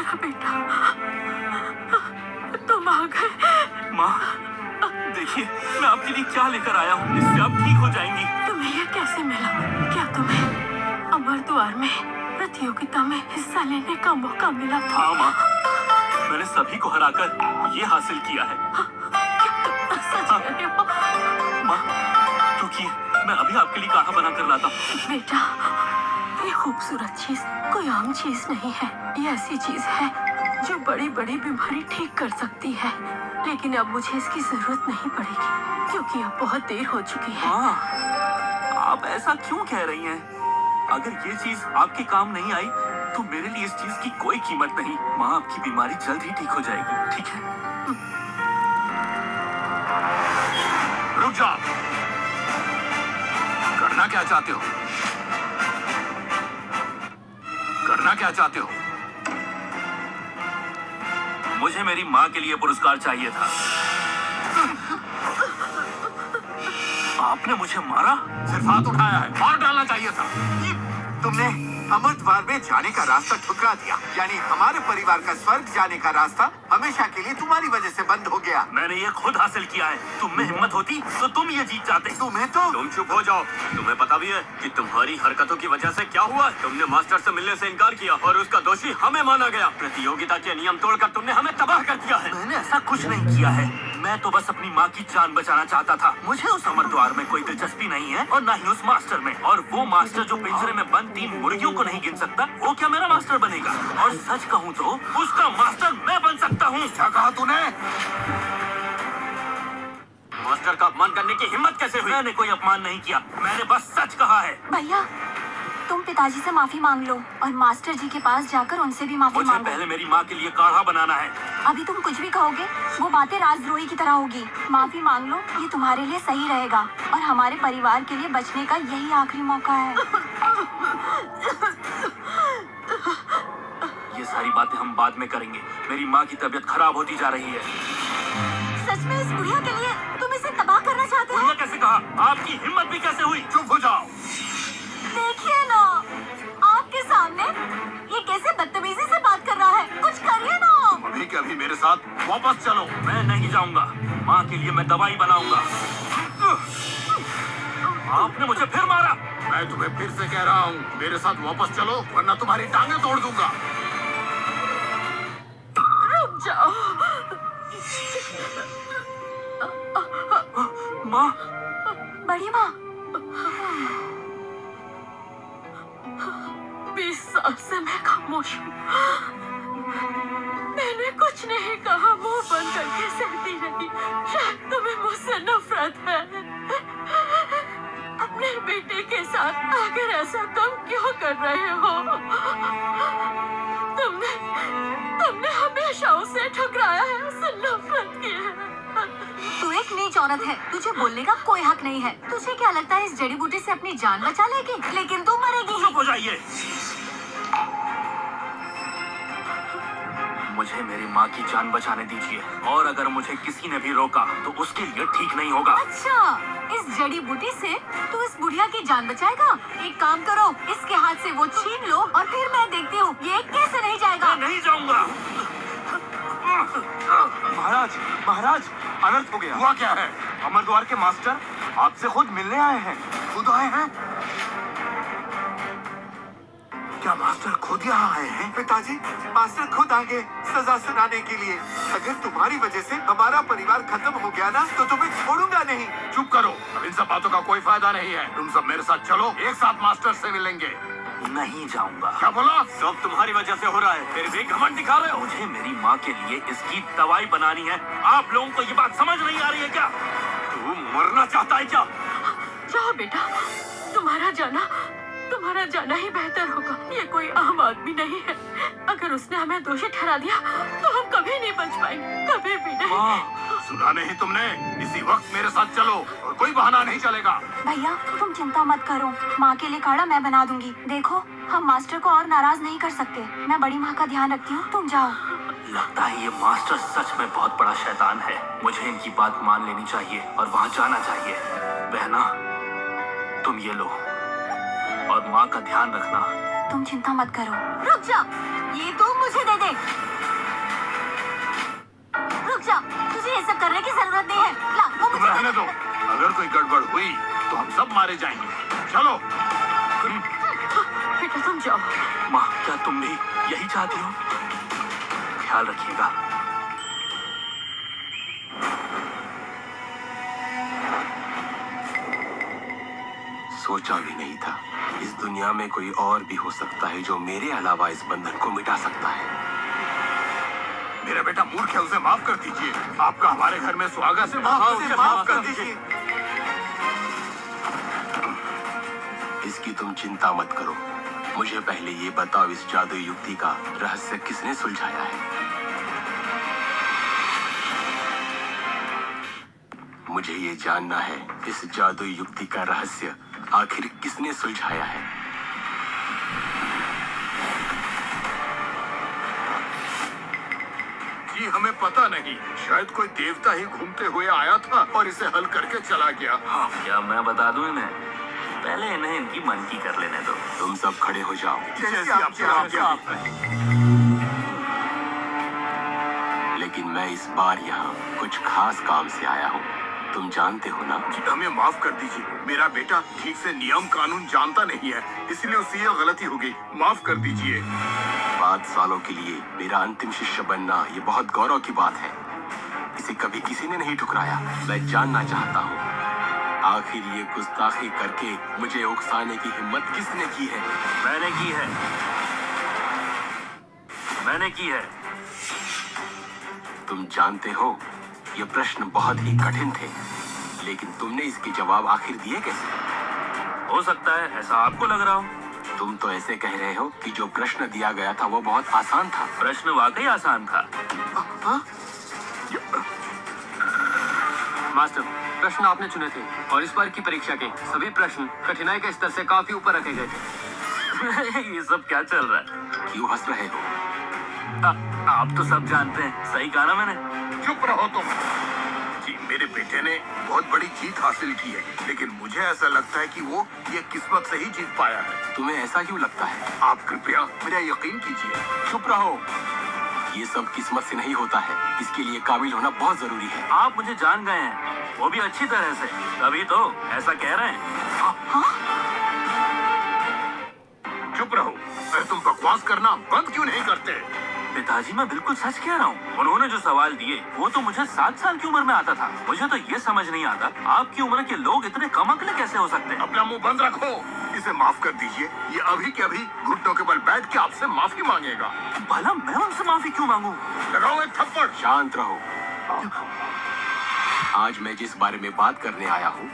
मेरा बेटा, तुम आ गए। माँ, देखिए मैं आपके लिए क्या लेकर आया हूँ, इससे आप ठीक हो जाएंगी। तुम्हें ये कैसे मिला? क्या तुम्हें अमर द्वार में प्रतियोगिता में हिस्सा लेने का मौका मिला था? हाँ माँ, मैंने सभी को हराकर ये हासिल किया है। सच कह रहे हो? माँ, क्योंकि मैं अभी आपके लिए काढ़ा बना कर लाता हूँ। बेटा, ये खूबसूरत चीज कोई आम चीज नहीं है। ये ऐसी चीज है जो बड़ी बड़ी बीमारी ठीक कर सकती है, लेकिन अब मुझे इसकी जरूरत नहीं पड़ेगी क्योंकि अब बहुत देर हो चुकी है। माँ, आप ऐसा क्यों कह रही हैं? अगर ये चीज आपके काम नहीं आई तो मेरे लिए इस चीज की कोई कीमत नहीं। माँ, आपकी बीमारी जल्द ही ठीक हो जाएगी, ठीक है? रुक जाओ। करना क्या चाहते हो? करना क्या चाहते हो? मुझे मेरी माँ के लिए पुरस्कार चाहिए था। आपने मुझे मारा? सिर्फ हाथ उठाया है, मार डालना चाहिए था। तुमने अमर द्वार में जाने का रास्ता ठुकरा दिया, यानी हमारे परिवार का स्वर्ग जाने का रास्ता हमेशा के लिए तुम्हारी वजह से बंद हो गया। मैंने ये खुद हासिल किया है। तुम में हिम्मत होती तो तुम ये जीत जाते। तुम्हें तो तुम चुप हो जाओ। तुम्हें पता भी है कि तुम्हारी हरकतों की वजह से क्या हुआ? तुमने मास्टर से मिलने से इनकार किया और उसका दोषी हमें माना गया। प्रतियोगिता के नियम तोड़कर तुमने हमें तबाह कर दिया है। मैंने ऐसा कुछ नहीं किया है। मैं तो बस अपनी माँ की जान बचाना चाहता था। मुझे उस अमर द्वार में कोई दिलचस्पी नहीं है और न ही उस मास्टर में। और वो मास्टर जो पिंजरे में बंद 3 मुर्गियों को नहीं गिन सकता, वो क्या मेरा मास्टर बनेगा? और सच कहूँ तो उसका मास्टर मैं बन सकता हूँ। क्या कहा तूने? मास्टर का अपमान करने की हिम्मत कैसे हुई? मैंने कोई अपमान नहीं किया, मैंने बस सच कहा है। भैया, तुम पिताजी से माफी मांग लो और मास्टर जी के पास जाकर उनसे भी माफी मुझे मांगो। पहले मेरी माँ के लिए काढ़ा बनाना है। अभी तुम कुछ भी कहोगे वो बातें राजद्रोही की तरह होगी। माफी मांग लो, ये तुम्हारे लिए सही रहेगा और हमारे परिवार के लिए बचने का यही आखिरी मौका है। ये सारी बातें हम बाद में करेंगे। मेरी माँ की तबीयत खराब होती जा रही है। सच में इस बुढ़िया के लिए तुम इसे तबाह करना चाहते हो? उन्होंने कैसे कहा? आपकी हिम्मत भी कैसे हुई? चुप हो जाओ। देखिए ना, आपके सामने ये कैसे बदतमीजी से बात कर रहा है। कुछ करिए ना। अभी के अभी मेरे साथ वापस चलो। मैं नहीं जाऊंगा। माँ के लिए मैं दवाई बनाऊंगा। आपने मुझे फिर मारा। मैं तुम्हें फिर से कह रहा हूँ, मेरे साथ वापस चलो वरना तुम्हारी टांगें तोड़ दूंगा। रुक जाओ। माँ, बड़ी माँ, 20 साल से मैं खामोश हूँ। मैंने कुछ नहीं कहा, मुंह बंद करके सहती रही। शायद तुम्हें मुझसे नफरत है। अपने बेटे के साथ आखिर ऐसा कम क्यों कर रहे हो? तुमने हमेशा उसे ठुकराया है, उससे नफरत की है। तू एक नीच औरत है, तुझे बोलने का कोई हक नहीं है। तुझे क्या लगता है इस जड़ी बूटी से अपनी जान बचा लेगी? लेकिन तू मरेगी। चुप हो जाइए। मुझे मेरी माँ की जान बचाने दीजिए और अगर मुझे किसी ने भी रोका तो उसके लिए ठीक नहीं होगा। अच्छा, इस जड़ी बूटी से तू इस बुढ़िया की जान बचाएगा? एक काम करो, इसके हाथ से वो छीन लो और फिर मैं देखती हूँ ये कैसे नहीं जाएगा। मैं नहीं जाऊंगा। महाराज, महाराज, अनर्थ हो गया। हुआ क्या है? अमर द्वार के मास्टर आपसे खुद मिलने आए हैं। खुद आए हैं? क्या मास्टर खुद यहाँ आए हैं? पिताजी, मास्टर खुद आएंगे सजा सुनाने के लिए। अगर तुम्हारी वजह से हमारा परिवार खत्म हो गया ना तो तुम्हें छोड़ूंगा नहीं। चुप करो, अब इन सब बातों का कोई फायदा नहीं है। तुम सब मेरे साथ चलो, एक साथ मास्टर से मिलेंगे। नहीं जाऊंगा। क्या बोला? सब तुम्हारी वजह से हो रहा है, फिर भी घमंड दिखा रहे हो। मुझे मेरी माँ के लिए इसकी दवाई बनानी है। आप लोगों को ये बात समझ नहीं आ रही है क्या? तू मरना चाहता है क्या? जाओ बेटा, तुम्हारा जाना ही बेहतर होगा। ये कोई आम आदमी नहीं है। अगर उसने हमें दोषी ठहरा दिया तो हम कभी नहीं बच पाएंगे, कभी भी नहीं। सुना नहीं तुमने? इसी वक्त मेरे साथ चलो और कोई बहाना नहीं चलेगा। भैया, तुम चिंता मत करो, माँ के लिए काढ़ा मैं बना दूंगी। देखो, हम मास्टर को और नाराज नहीं कर सकते। मैं बड़ी माँ का ध्यान रखती हूँ, तुम जाओ। लगता है ये मास्टर सच में बहुत बड़ा शैतान है। मुझे इनकी बात मान लेनी चाहिए और वहाँ जाना चाहिए। बहना, तुम ये लो। और माँ का ध्यान रखना। तुम चिंता मत करो। रुक जा, ये तू मुझे दे दे। रुक जा, तुझे ये सब करने की जरूरत नहीं है। ला, वो तुम मुझे दे रहने दे। दो, अगर कोई गड़बड़ हुई तो हम सब मारे जाएंगे। चलो। बेटा तुम जाओ। माँ, क्या तुम भी यही चाहती हो? ख्याल रखिएगा। सोचा भी नहीं था इस दुनिया में कोई और भी हो सकता है जो मेरे अलावा इस बंधन को मिटा सकता है। मेरा बेटा मूर्ख है, उसे माफ कर दीजिए। आपका हमारे घर में स्वागत है। उसे माफ कर दीजिए। इसकी तुम चिंता मत करो। मुझे पहले ये बताओ, इस जादुई युक्ति का रहस्य किसने सुलझाया है? मुझे ये जानना है, इस जादुई युक्ति का रहस्य आखिर किसने सुलझाया है? जी हमें पता नहीं, शायद कोई देवता ही घूमते हुए आया था और इसे हल करके चला गया। हाँ, क्या मैं बता दूं इन्हें? पहले इन्हें इनकी मन की कर लेने दो। तुम सब खड़े हो जाओ। जैसे आप लेकिन मैं इस बार यहाँ कुछ खास काम से आया हूँ। तुम जानते हो ना? जी, हमें माफ कर दीजिए। मेरा बेटा ठीक से नियम कानून जानता नहीं है, इसलिए उससे ये गलती हो गई। माफ कर दीजिए। 5 सालों के लिए मेरा अंतिम शिष्य बनना ये बहुत गौरव की बात है। इसे कभी किसी ने नहीं ठुकराया। मैं जानना चाहता हूँ, आखिर ये गुस्ताखी करके मुझे उकसाने की हिम्मत किसने की है? मैंने की है। मैंने की है। तुम जानते हो, ये प्रश्न बहुत ही कठिन थे, लेकिन तुमने इसके जवाब आखिर दिए कैसे? हो सकता है ऐसा आपको लग रहा हो। तुम तो ऐसे कह रहे हो कि जो प्रश्न दिया गया था वो बहुत आसान था। प्रश्न वाकई आसान था। मास्टर, प्रश्न आपने चुने थे और इस बार की परीक्षा के सभी प्रश्न कठिनाई के स्तर से काफी ऊपर रखे गए थे। ये सब क्या चल रहा है? क्यों हंस रहे हो? आप तो सब जानते हैं। सही कहा ना मैंने? चुप रहो तुम। जी, मेरे बेटे ने बहुत बड़ी जीत हासिल की है, लेकिन मुझे ऐसा लगता है कि वो ये किस्मत से ही जीत पाया है। तुम्हें ऐसा क्यों लगता है? आप कृपया मेरा यकीन कीजिए। चुप रहो। ये सब किस्मत से नहीं होता है, इसके लिए काबिल होना बहुत जरूरी है। आप मुझे जान गए हैं, वो भी अच्छी तरह से, तभी तो ऐसा कह रहे हैं। चुप रहो। अरे तुम बकवास करना बंद क्यों नहीं करते? पिताजी, मैं बिल्कुल सच कह रहा हूँ। उन्होंने जो सवाल दिए वो तो मुझे 7 साल की उम्र में आता था। मुझे तो ये समझ नहीं आता, आपकी उम्र के लोग इतने कम अक्ले कैसे हो सकते हैं? अपना मुंह बंद रखो। इसे माफ कर दीजिए। ये अभी के अभी घुटनों के बल बैठ के आपसे माफी मांगेगा। भला मैं उनसे माफी क्यों मांगू? लगाओ एक थप्पड़। शांत रहो। आज मैं जिस बारे में बात करने आया हूँ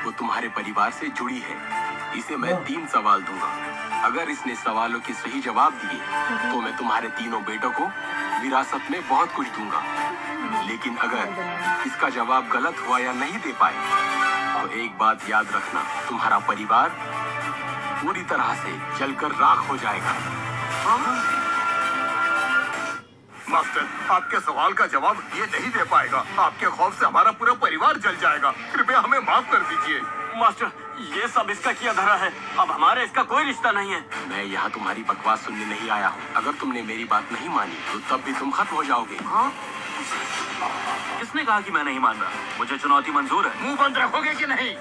वो तुम्हारे परिवार से जुड़ी है। इसे मैं 3 सवाल दूंगा। अगर इसने सवालों के सही जवाब दिए तो मैं तुम्हारे तीनों बेटों को विरासत में बहुत कुछ दूंगा। लेकिन अगर इसका जवाब गलत हुआ या नहीं दे पाए तो एक बात याद रखना, तुम्हारा परिवार पूरी तरह से जलकर राख हो जाएगा। मास्टर, आपके सवाल का जवाब ये नहीं दे पाएगा। आपके खौफ से हमारा पूरा परिवार जल जाएगा। कृपया हमें माफ कर दीजिए। मास्टर, ये सब इसका किया धरा है। अब हमारे इसका कोई रिश्ता नहीं है। मैं यहाँ तुम्हारी बकवास सुनने नहीं आया हूँ। अगर तुमने मेरी बात नहीं मानी तो तब भी तुम खत्म हो जाओगे। किसने कहा कि मैं नहीं मान रहा? मुझे चुनौती मंजूर है। मुंह बंद रखोगे कि नहीं?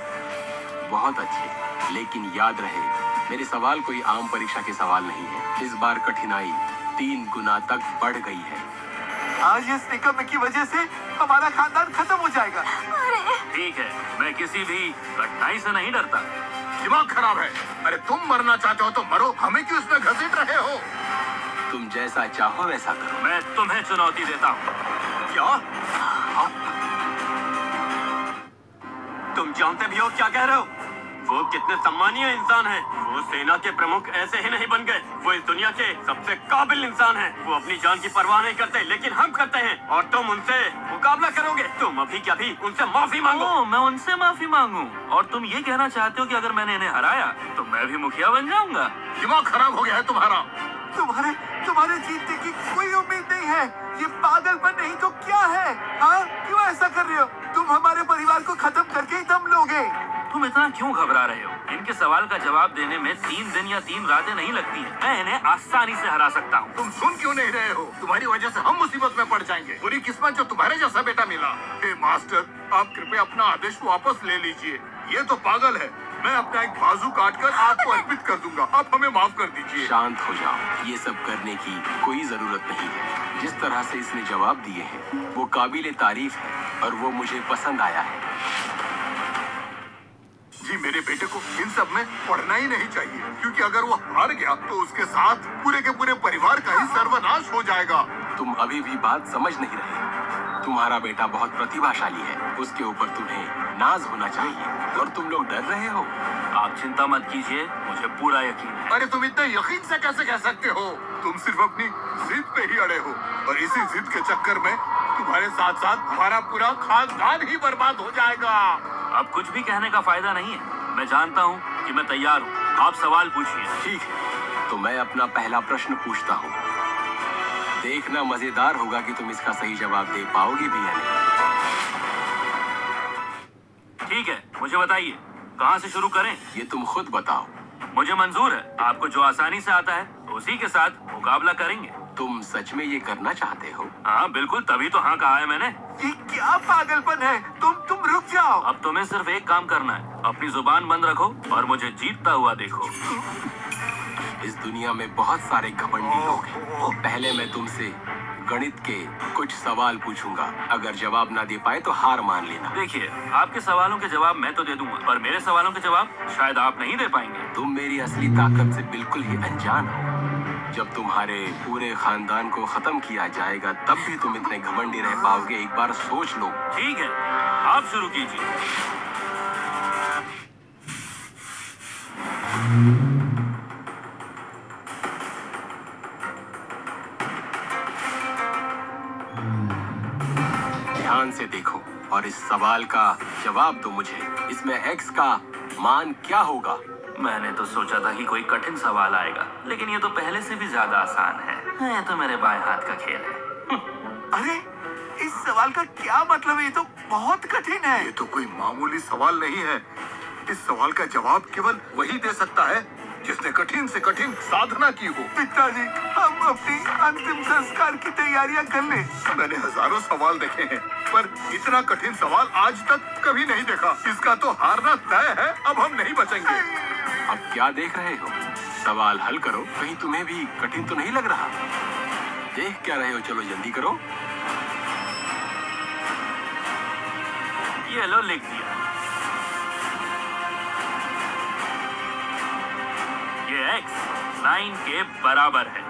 बहुत अच्छे, लेकिन याद रहे मेरे सवाल कोई आम परीक्षा के सवाल नहीं है। इस बार कठिनाई 3 गुना तक बढ़ गई है। आज इस निकम्मे की वजह से हमारा खानदान खत्म हो जाएगा। ठीक है, मैं किसी भी कठिनाई से नहीं डरता। दिमाग खराब है। अरे तुम मरना चाहते हो तो मरो, हमें क्यों इसमें घसीट रहे हो? तुम जैसा चाहो वैसा करो। मैं तुम्हें चुनौती देता हूँ। क्या? तुम जानते भी हो क्या कह रहे हो? वो कितने सम्मानीय इंसान हैं। वो सेना के प्रमुख ऐसे ही नहीं बन गए। वो इस दुनिया के सबसे काबिल इंसान हैं। वो अपनी जान की परवाह नहीं करते, लेकिन हम करते हैं। और तुम उनसे मुकाबला करोगे? तुम अभी क्या भी उनसे माफी मांगो। मैं उनसे माफी मांगू? और तुम ये कहना चाहते हो कि अगर मैंने इन्हें हराया तो मैं भी मुखिया बन जाऊंगा? दिमाग खराब हो गया है तुम्हारा। तुम्हारे जीतने की कोई उम्मीद नहीं है। ये पागलपन नहीं तो क्या है? हाँ, क्यों ऐसा कर रहे हो? तुम हमारे परिवार को खत्म करके ही दम लोगे। तुम इतना क्यों घबरा रहे हो? इनके सवाल का जवाब देने में 3 दिन या 3 रातें नहीं लगती हैं। मैं इन्हें आसानी से हरा सकता हूँ। तुम सुन क्यों नहीं रहे हो? तुम्हारी वजह से हम मुसीबत में पड़ जाएंगे। बुरी किस्मत जो तुम्हारे जैसा बेटा मिला। हे मास्टर, आप कृपया अपना आदेश वापस ले लीजिए। ये तो पागल है। मैं अपना एक बाजू काटकर आपको अर्पित कर दूंगा। आप हमें माफ कर दीजिए। शांत हो जाओ। ये सब करने की कोई जरूरत नहीं है। जिस तरह से इसने जवाब दिए हैं वो काबिले तारीफ है और वो मुझे पसंद आया है। जी, मेरे बेटे को इन सब में पढ़ना ही नहीं चाहिए, क्योंकि अगर वो हार गया तो उसके साथ पूरे के पूरे परिवार का ही सर्वनाश हो जाएगा। तुम अभी भी बात समझ नहीं रहे। तुम्हारा बेटा बहुत प्रतिभाशाली है। उसके ऊपर तुम्हें नाज होना चाहिए और तुम लोग डर रहे हो। आप चिंता मत कीजिए, मुझे पूरा यकीन है। अरे तुम इतने यकीन से कैसे कह सकते हो? तुम सिर्फ अपनी जिद पे ही अड़े हो और इसी जिद के चक्कर में तुम्हारे साथ साथ हमारा पूरा खानदान ही बर्बाद हो जाएगा। अब कुछ भी कहने का फायदा नहीं है। मैं जानता हूँ कि मैं तैयार हूँ। आप सवाल पूछिए। ठीक है, तो मैं अपना पहला प्रश्न पूछता हूँ। देखना मजेदार होगा कि तुम इसका सही जवाब दे पाओगे भी या नहीं। ठीक है, मुझे बताइए कहाँ से शुरू करें? ये तुम खुद बताओ। मुझे मंजूर है। आपको जो आसानी से आता है उसी के साथ मुकाबला करेंगे। तुम सच में ये करना चाहते हो? हाँ बिल्कुल, तभी तो हाँ कहा है मैंने। ये क्या पागलपन है? तुम रुक जाओ। अब तुम्हें सिर्फ एक काम करना है, अपनी जुबान बंद रखो और मुझे जीतता हुआ देखो। इस दुनिया में बहुत सारे घमंडी लोग हैं। पहले मैं तुमसे गणित के कुछ सवाल पूछूंगा। अगर जवाब ना दे पाए तो हार मान लेना। देखिए, आपके सवालों के जवाब मैं तो दे दूंगा, पर मेरे सवालों के जवाब शायद आप नहीं दे पाएंगे। तुम मेरी असली ताकत से बिल्कुल ही अनजान हो। जब तुम्हारे पूरे खानदान को खत्म किया जाएगा तब भी तुम इतने घमंडी रह पाओगे? एक बार सोच लो। ठीक है, आप शुरू कीजिए। ध्यान से देखो और इस सवाल का जवाब दो मुझे। इसमें x का मान क्या होगा? मैंने तो सोचा था कि कोई कठिन सवाल आएगा, लेकिन ये तो पहले से भी ज्यादा आसान है। ये तो मेरे बाएं हाथ का खेल है। अरे इस सवाल का क्या मतलब है? ये तो बहुत कठिन है। ये तो कोई मामूली सवाल नहीं है। इस सवाल का जवाब केवल वही दे सकता है जिसने कठिन से कठिन साधना की हो। पिताजी, हम अपनी अंतिम संस्कार की तैयारियां कर ले। मैंने हजारों सवाल देखे हैं, पर इतना कठिन सवाल आज तक कभी नहीं देखा। इसका तो हारना तय है। अब हम नहीं बचेंगे। अब क्या देख रहे हो? सवाल हल करो। कहीं तुम्हें भी कठिन तो नहीं लग रहा? देख क्या रहे हो? चलो जल्दी करो। ये लो, लिख दिया। ये x 9 के बराबर है।